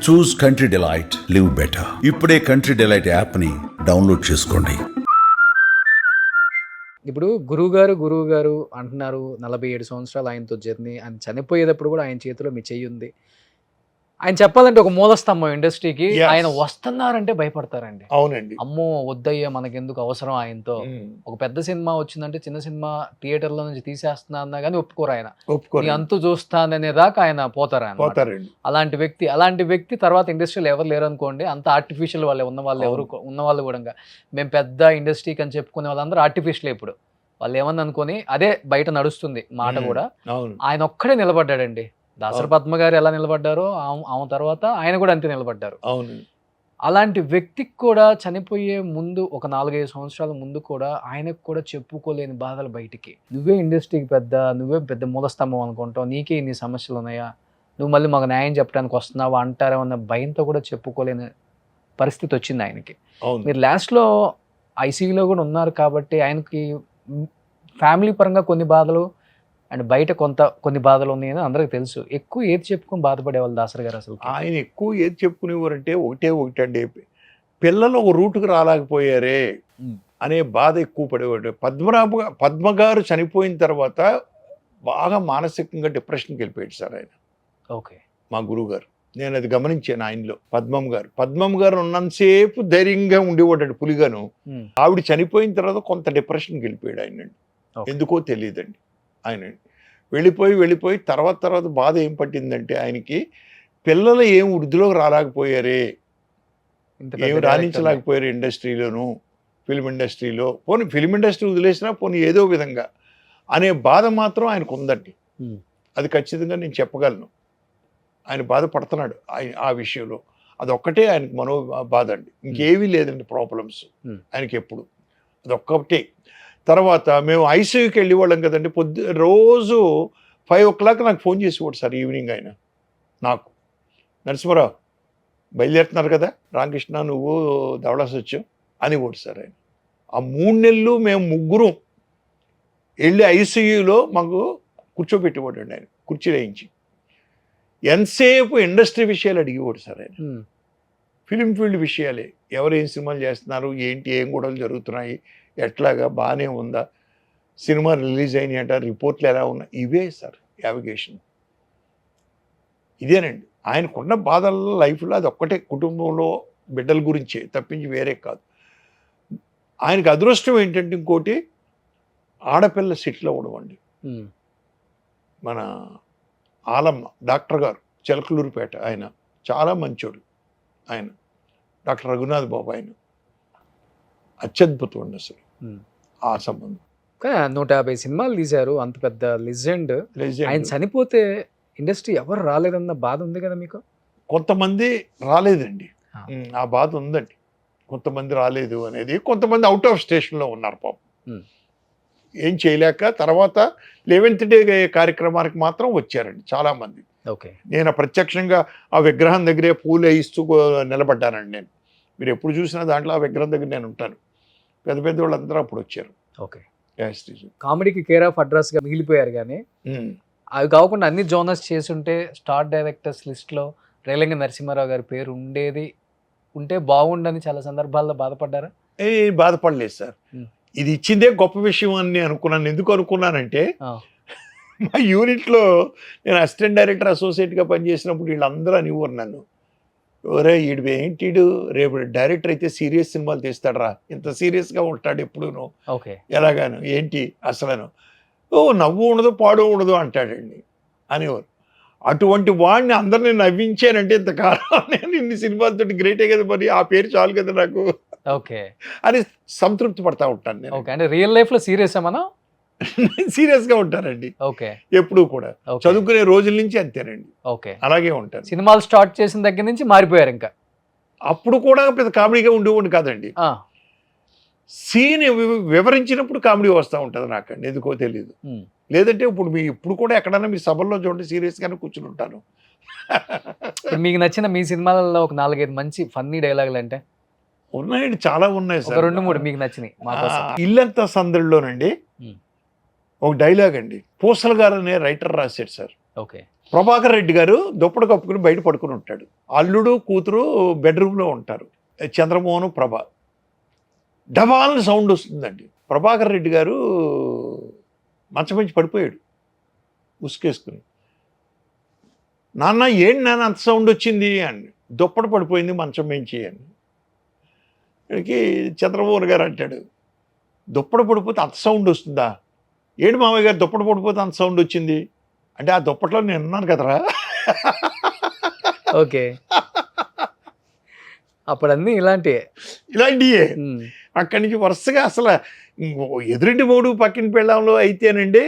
చూస్ country delight, live better. ఇప్పుడే country delight యాప్ని download చేసుకోండి. ఇప్పుడు గురువు గారు అంటున్నారు 47 సంవత్సరాలు ఆయనతో జర్నీ. ఆయన చనిపోయేటప్పుడు కూడా ఆయన చేతిలో మీ చెయ్యి ఉంది. ఆయన చెప్పాలంటే ఒక మూలస్తంభం ఇండస్ట్రీకి. ఆయన వస్తున్నారంటే భయపడతారండి. అవునండి. అమ్మో వద్దయ్యా మనకెందుకు అవసరం ఆయనతో. ఒక పెద్ద సినిమా వచ్చిందంటే చిన్న సినిమా థియేటర్లో నుంచి తీసేస్తున్నా అన్నా కానీ ఒప్పుకోరు ఆయన. నీ అంతు చూస్తాననే దాకా ఆయన పోతారండి. అలాంటి వ్యక్తి తర్వాత ఇండస్ట్రీలో ఎవరు లేరు అనుకోండి. అంత ఆర్టిఫిషియల్ వాళ్ళే ఉన్న వాళ్ళు కూడా మేము పెద్ద ఇండస్ట్రీకి అని చెప్పుకునే వాళ్ళందరూ ఆర్టిఫిషియల్. ఇప్పుడు వాళ్ళు ఏమన్నా అనుకోని అదే బయట నడుస్తుంది మాట కూడా. ఆయన ఒక్కడే నిలబడ్డాడండి. దాసరి పద్మ గారు ఎలా నిలబడ్డారో ఆమె తర్వాత ఆయన కూడా అంతే నిలబడ్డారు. అవును. అలాంటి వ్యక్తికి కూడా చనిపోయే ముందు ఒక 4-5 సంవత్సరాల ముందు కూడా ఆయనకు కూడా చెప్పుకోలేని బాధలు బయటికి. నువ్వే ఇండస్ట్రీకి నువ్వే పెద్ద మూలస్తంభం అనుకుంటావు, నీకే ఇన్ని సమస్యలు ఉన్నాయా, నువ్వు మళ్ళీ మాకు న్యాయం చెప్పడానికి వస్తున్నావా అంటారేమన్న భయంతో కూడా చెప్పుకోలేని పరిస్థితి వచ్చింది ఆయనకి. మీరు లాస్ట్లో ఐసీయూలో కూడా ఉన్నారు కాబట్టి ఆయనకి ఫ్యామిలీ పరంగా కొన్ని బాధలు అండ్ బయట కొన్ని బాధలు ఉన్నాయని అందరికి తెలుసు. ఎక్కువ ఏది చెప్పుకొని బాధపడేవాళ్ళు దాసరి గారు? అసలు ఆయన ఎక్కువ ఏది చెప్పుకునేవారంటే ఒకటండి, పిల్లలు ఒక రూటుకు రాలేకపోయారే అనే బాధ ఎక్కువ పడేవాడు. పద్మ గారు చనిపోయిన తర్వాత బాగా మానసికంగా డిప్రెషన్కి వెళ్ళిపోయాడు సార్ ఆయన. ఓకే. మా గురువు గారు, నేను అది గమనించాను ఆయనలో. పద్మం గారు ఉన్నంతసేపు ధైర్యంగా ఉండేవాడు పులిగాను. ఆవిడ చనిపోయిన తర్వాత కొంత డిప్రెషన్కి వెళ్ళిపోయాడు ఆయన. ఎందుకో తెలియదండి. ఆయన వెళ్ళిపోయి తర్వాత బాధ ఏం పట్టిందంటే ఆయనకి, పిల్లలు ఏం వృద్ధిలోకి రాలేకపోయారే, ఏం రాణించలేకపోయారు ఇండస్ట్రీలోను, ఫిల్మ్ ఇండస్ట్రీలో. ఫిల్మ్ ఇండస్ట్రీ వదిలేసినా ఏదో విధంగా అనే బాధ మాత్రం ఆయనకు ఉందండి. అది ఖచ్చితంగా నేను చెప్పగలను. ఆయన బాధపడుతున్నాడు ఆ విషయంలో. అదొక్కటే ఆయనకు బాధ అండి, ఇంకేమీ లేదండి ప్రాబ్లమ్స్ ఆయనకి ఎప్పుడు. అదొక్కటే. తర్వాత మేము ఐసీయూకి వెళ్ళేవాళ్ళం కదండి. రోజు 5 o'clock నాకు ఫోన్ చేసేవాడు సార్ ఈవినింగ్. ఆయన నాకు, నరసింహారావు బయలుదేరుతున్నారు కదా రామకృష్ణ, నువ్వు ధవళాస్ వచ్చావు అనేవాడు సార్ ఆయన. ఆ 3 నెలలు మేము ముగ్గురం వెళ్ళి ఐసీయూలో మాకు కూర్చోబెట్టేవాడు అండి ఆయన, కుర్చీలో వేయించి. ఎంతసేపు ఇండస్ట్రీ విషయాలు అడిగేవాడు సార్ ఆయన. ఫిలిం ఫీల్డ్ విషయాలే, ఎవరు ఏం సినిమాలు చేస్తున్నారు, ఏంటి, ఏం గొడవలు జరుగుతున్నాయి, ఎట్లాగా, బాగానే ఉందా, సినిమా రిలీజ్ అయినాయట, రిపోర్ట్లు ఎలా ఉన్నాయి, ఇవే సార్ యావిగేషన్. ఇదేనండి ఆయనకున్న బాధల లైఫ్లో. అది ఒక్కటే, కుటుంబంలో బిడ్డల గురించే తప్పించి వేరే కాదు. ఆయనకు అదృష్టం ఏంటంటే ఇంకోటి, ఆడపిల్ల సెటిల్ అవ్వడం అండి. మన ఆలమ్మ డాక్టర్ గారు, చిలకలూరుపేట, ఆయన చాలా మంచోడు. ఆయన డాక్టర్ రఘునాథ్ బాబు, ఆయన అత్యద్భుతం అండి అసలు ఆ సంబంధం. 150 సినిమాలు తీశారు, అంత పెద్ద లెజెండ్. ఆయన చనిపోతే ఇండస్ట్రీ ఎవరు రాలేదన్న బాధ ఉంది కదా మీకు? కొంతమంది రాలేదండి, ఆ బాధ ఉందండి. కొంతమంది రాలేదు అనేది, కొంతమంది అవుట్ ఆఫ్ స్టేషన్లో ఉన్నారు పాపం, ఏం చేయలేక. తర్వాత 11th డే కార్యక్రమానికి మాత్రం వచ్చారండి చాలామంది. ఓకే. నేను ప్రత్యక్షంగా ఆ విగ్రహం దగ్గరే పూలు వేయిస్తూ నిలబడ్డానండి నేను. మీరు ఎప్పుడు చూసినా దాంట్లో ఆ విగ్రహం దగ్గర నేను ఉంటాను. పెద్ద వాళ్ళందరూ అప్పుడు వచ్చారు. ఓకే. కామెడీకి కేర్ ఆఫ్ అడ్రస్గా మిగిలిపోయారు. కానీ అవి కాకుండా అన్ని జోనర్స్ చేసుంటే స్టార్ డైరెక్టర్స్ లిస్ట్లో రేలంగి నరసింహారావు గారి పేరు ఉంటే బాగుండని చాలా సందర్భాల్లో బాధపడ్డారా? బాధపడలేదు సార్. ఇది ఇచ్చిందే గొప్ప విషయం అని నేను అనుకున్నాను. ఎందుకు అనుకున్నానంటే, మా యూనిట్లో నేను అసిస్టెంట్ డైరెక్టర్ అసోసియేట్గా పనిచేసినప్పుడు వీళ్ళందరూ అనేవారు నన్ను, ఒరే ఏంటి రేపు డైరెక్టర్ అయితే సీరియస్ సినిమాలు తీస్తాడరా, ఇంత సీరియస్గా ఉంటాడు ఎప్పుడూను, ఎలాగాను ఏంటి అసలను, నవ్వు ఉండదు పాడు ఉండదు అంటాడండి అనేవారు. అటువంటి వాడిని అందరినీ నవ్వించానంటే ఇంతకాలం నేను ఇన్ని సినిమాలతో గ్రేటే కదా, మరి ఆ పేరు చాలు కదా నాకు అని సంతృప్తి పడతా ఉంటాను నేను. అంటే రియల్ లైఫ్లో సీరియస్ మనం సీరియస్గా ఉంటారండి ఎప్పుడు కూడా. చదువుకునే రోజుల నుంచి అంతేనండి, అలాగే ఉంటారు. సినిమాలు స్టార్ట్ చేసిన దగ్గర నుంచి మారిపోయారు. ఇంకా అప్పుడు కూడా పెద్ద కామెడీగా ఉండేవాడిని కాదండి. సీన్ వివరించినప్పుడు కామెడీ వస్తూ ఉంటుంది నాకండి, ఎందుకో తెలియదు. లేదంటే ఇప్పుడు కూడా ఎక్కడైనా మీ సభల్లో చూడండి సీరియస్గానే కూర్చుని ఉంటాను. మీకు నచ్చిన మీ సినిమాలలో ఒక 4-5 మంచి ఫన్నీ డైలాగులు అంటే ఉన్నాయండి, చాలా ఉన్నాయి సార్. 2-3 మీకు నచ్చినాయి. ఇల్లంతా సందడిలోనండి ఒక డైలాగ్ అండి, పూసల గారు అనే రైటర్ రాశాడు సార్. ప్రభాకర్ రెడ్డి గారు దుప్పటి కప్పుకుని బయట పడుకుని ఉంటాడు. అల్లుడు కూతురు బెడ్రూమ్లో ఉంటారు, చంద్రమోహన్ ప్రభ. డబాల్ని సౌండ్ వస్తుందండి. ప్రభాకర్ రెడ్డి గారు మంచం నుంచి పడిపోయాడు ఉసుకేసుకుని. నాన్న ఏంటి నాన్న అంత సౌండ్ వచ్చింది అని. దుప్పటి పడిపోయింది మంచం మించి అని. ఇక్కడికి చంద్రమోహన్ గారు అంటాడు, దుప్పటి పడిపోతే అంత సౌండ్ వస్తుందా? ఏంటి మామయ్య గారు దుప్పటి పడిపోతే అంత సౌండ్ వచ్చింది అంటే, ఆ దుప్పట్లో నేను ఉన్నాను కదరా. ఓకే, అప్పుడు అన్నీ ఇలాంటివే. అక్కడి నుంచి వరుసగా అసలు ఎదురింటి మూడు పక్కింటి పెళ్ళంలో అయితేనండి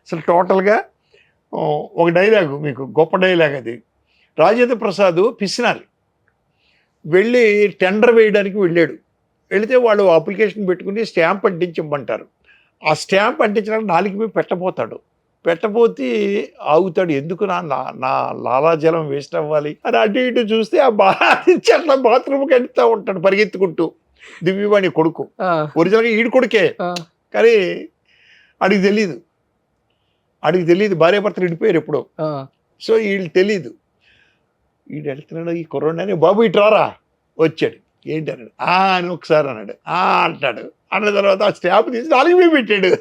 అసలు టోటల్గా ఒక డైలాగు, మీకు గొప్ప డైలాగ్ అది. రాజేంద్ర ప్రసాద్ పిసినారి వెళ్ళి టెండర్ వేయడానికి వెళ్ళాడు. వెళితే వాళ్ళు అప్లికేషన్ పెట్టుకుని స్టాంప్ అంటించమంటారు. ఆ స్టాంప్ అంటించడానికి నాలుగు మీద పెట్టబోతే ఆగుతాడు. ఎందుకు నా లాలాజలం వేస్ట్ అవ్వాలి అని అటు ఇటు చూస్తే ఆ చెట్ల బాత్రూమ్కి వెళ్తూ ఉంటాడు పరిగెత్తుకుంటూ. దివ్యవాణి కొడుకు, ఒరిజినల్గా ఈడు కొడుకే, కానీ అడిగి తెలియదు భార్యాభర్తలు విడిపోయారు ఎప్పుడో. సో వీళ్ళు తెలీదు. వీడు వెళ్తున్నాడు, ఈ కుర్రోడు అని, బాబు ఇటు రారా. వచ్చాడు. ఏంటి అన్నాడు. అని ఒకసారి అన్నాడు. అంటాడు. అన్న తర్వాత ఆ స్టాంప్ తీసి నాలుగు మీద పెట్టాడు.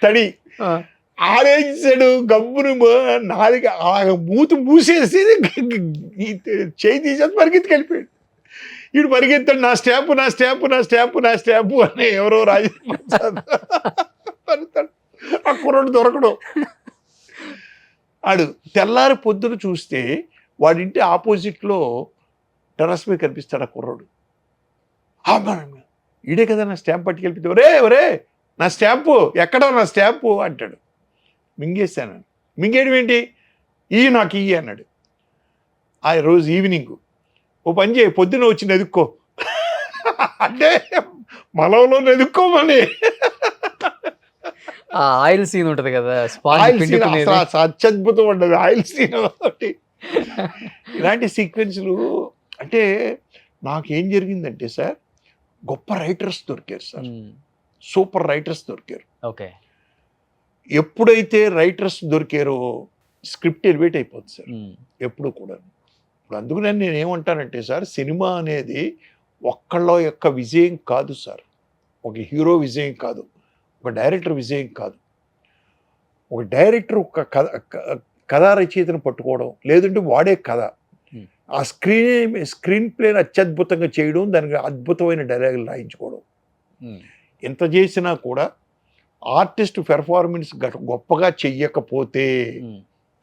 తడి ఆరేసాడు. గమ్మును నాలుగు మూతి మూసేసి చేయి తీసేసి పరిగెత్తుకెళ్ళిపోయాడు. వీడు పరిగెత్తాడు, నా స్టాంపు అని. ఎవరో రాజేంద్ర ఆ కుర్రోడు దొరకడు. ఆడు తెల్లారి పొద్దున చూస్తే వాడింటి ఆపోజిట్లో టెర్రస్ మీద కనిపిస్తాడు ఆ కుర్రోడు. ఈడే కదా నా స్టాంప్ పట్టుకెళ్ళిపోతే, ఒరే నా స్టాంపు ఎక్కడో నా స్టాంపు అంటాడు. మింగేశాను. మింగేయడం ఏంటి? నాకు ఇయ్యి అన్నాడు. ఆ రోజు ఈవినింగ్ ఓ పని చేయి, పొద్దున వచ్చి నెదుక్కో అంటే మలంలో నెదుక్కోమని. ఆయిల్ సీన్ ఉంటుంది కదా, అత్యద్భుతం ఉండదు ఆయిల్ సీన్. ఇలాంటి సీక్వెన్స్లు అంటే నాకేం జరిగిందంటే సార్, గొప్ప రైటర్స్ దొరికారు సార్, సూపర్ రైటర్స్ దొరికారు. ఓకే, ఎప్పుడైతే రైటర్స్ దొరికారో స్క్రిప్ట్ ఎలివేట్ అయిపోతుంది సార్ ఎప్పుడు కూడా. ఇప్పుడు అందుకనే నేను ఏమంటానంటే సార్, సినిమా అనేది ఒక్కళ్ళ యొక్క విజయం కాదు సార్, ఒక హీరో విజయం కాదు, ఒక డైరెక్టర్ విజయం కాదు. ఒక డైరెక్టర్ ఒక కథా రచయితను పట్టుకోవడం, లేదంటే వాడే కథ, ఆ స్క్రీన్ ప్లేని అత్యద్భుతంగా చేయడం, దానికి అద్భుతమైన డైలాగులు రాయించుకోవడం. ఎంత చేసినా కూడా ఆర్టిస్ట్ పెర్ఫార్మెన్స్ గొప్పగా చెయ్యకపోతే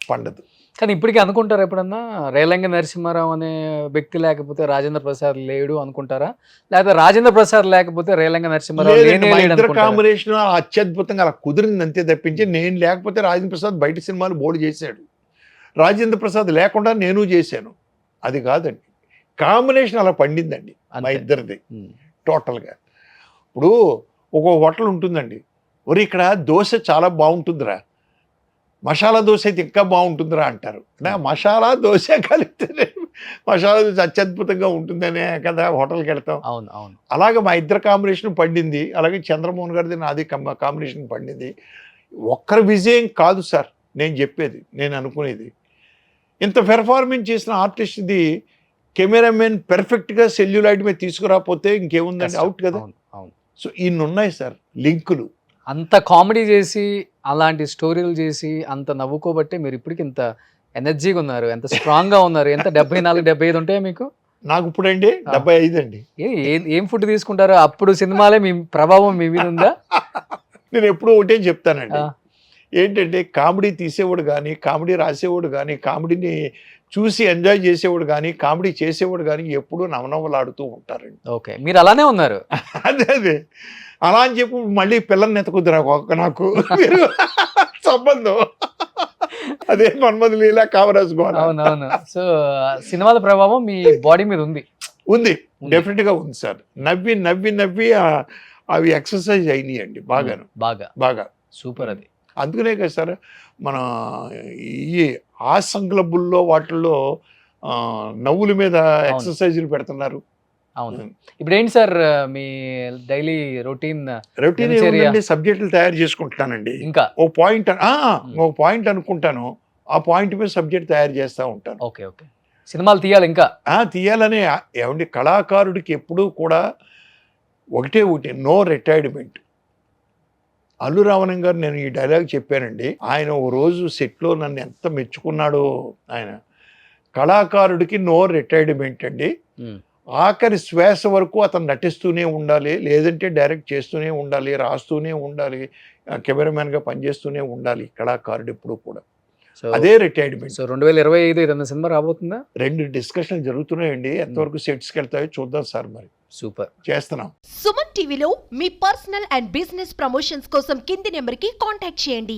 పండదు. కానీ ఇప్పటికీ అనుకుంటారా ఎప్పుడన్నా, రేలంగి నరసింహారావు అనే వ్యక్తి లేకపోతే రాజేంద్ర ప్రసాద్ లేడు అనుకుంటారా, లేకపోతే రాజేంద్ర ప్రసాద్ లేకపోతే రేలంగి నరసింహారావు కాంబినేషన్ అత్యద్భుతంగా అలా కుదిరింది అంతే తప్పించి, నేను లేకపోతే రాజేంద్ర ప్రసాద్ బయట సినిమాలు బోర్డు చేశాడు, రాజేంద్ర ప్రసాద్ లేకుండా నేను చేశాను, అది కాదండి. కాంబినేషన్ అలా పండిందండి మా ఇద్దరిది టోటల్గా. ఇప్పుడు ఒక హోటల్ ఉంటుందండి, ఒరి ఇక్కడ దోశ చాలా బాగుంటుందిరా, మసాలా దోశ అయితే ఇంకా బాగుంటుందిరా అంటారు. మసాలా దోశ కలిపితే మసాలా దోశ అత్యద్భుతంగా ఉంటుందనే కదా హోటల్కి వెళ్తాం. అవును అవును. అలాగే మా ఇద్దరు కాంబినేషన్ పండింది, అలాగే చంద్రమోహన్ గారిది నాది కాంబినేషన్ పండింది. ఒక్కరి విజయం కాదు సార్ నేను చెప్పేది, నేను అనుకునేది. ఇంత పెర్ఫార్మెన్స్ చేసిన ఆర్టిస్ట్ది కెమెరామెన్ పెర్ఫెక్ట్గా సెల్యులాయిడ్ మీద తీసుకురాకపోతే ఇంకేముందండి, అవుట్ కదా. సో ఇన్ని ఉన్నాయి సార్ లింకులు. అంత కామెడీ చేసి, అలాంటి స్టోరీలు చేసి, అంత నవ్వుకోబట్టే మీరు ఇప్పటికి ఇంత ఎనర్జీగా ఉన్నారు, ఎంత స్ట్రాంగ్గా ఉన్నారు. ఎంత 74, 75 ఉంటాయా మీకు? నాకు ఇప్పుడు అండి 75 అండి. ఏం ఫుడ్ తీసుకుంటారు? అప్పుడు సినిమాలే మీ ప్రభావం మీ మీద ఉందా? నేను ఎప్పుడు ఒకటే చెప్తానండి, ఏంటంటే కామెడీ తీసేవాడు కానీ, కామెడీ రాసేవాడు కానీ, కామెడీని చూసి ఎంజాయ్ చేసేవాడు కానీ, కామెడీ చేసేవాడు కానీ ఎప్పుడూ నవనవలాడుతూ ఉంటారండి. ఓకే, మీరు అలానే ఉన్నారు. అదే అలా అని చెప్పి మళ్ళీ పిల్లల్ని ఎత్తుకుద్దురా నాకు మీరు సంబంధం. అదే మన్మధ లీలా కామరాజ్ గోడ. అవునవును. సో సినిమాల ప్రభావం మీ బాడీ మీద ఉంది డెఫినెట్గా ఉంది సార్. నవ్వి అవి ఎక్సర్సైజ్ అయినాయండి బాగా సూపర్. అది అందుకనే కదా సార్ మన ఈ హాస్యం క్లబ్బుల్లో వాటిల్లో నవ్వుల మీద ఎక్సర్సైజులు పెడుతున్నారు. అవును. ఇప్పుడు ఏంటి సార్ మీ డైలీ రొటీన్ రొటీన్ దినచర్య? ఏముందండి, సబ్జెక్టులు తయారు చేసుకుంటానండి. ఇంకా ఒక పాయింట్ అనుకుంటాను, ఆ పాయింట్ మీద సబ్జెక్ట్ తయారు చేస్తూ ఉంటాను. ఓకే ఓకే సినిమాలు తీయాలి ఇంకా. తీయాలనే ఏమండి, కళాకారుడికి ఎప్పుడూ కూడా ఒకటే నో రిటైర్మెంట్. అల్లు రామలింగ గారు, నేను ఈ డైలాగ్ చెప్పానండి, ఆయన ఓ రోజు సెట్లో నన్ను ఎంత మెచ్చుకున్నాడో ఆయన. కళాకారుడికి నో రిటైర్మెంట్ అండి, ఆఖరి శ్వాస వరకు అతను నటిస్తూనే ఉండాలి, లేదంటే డైరెక్ట్ చేస్తూనే ఉండాలి, రాస్తూనే ఉండాలి, కెమెరామెన్గా పనిచేస్తూనే ఉండాలి కళాకారుడు ఎప్పుడు కూడా. అదే రిటైర్మెంట్. సో 2025 ఏదైనా సినిమా రాబోతుందా? 2 డిస్కషన్లు జరుగుతున్నాయండి, ఎంతవరకు సెట్స్కి వెళ్తాయో చూద్దాం సార్. మరి సూపర్ చేస్తున్నాం. సుమన్ టీవీలో మీ పర్సనల్ అండ్ బిజినెస్ ప్రమోషన్స్ కోసం కింది నెంబర్కి కాంటాక్ట్ చేయండి.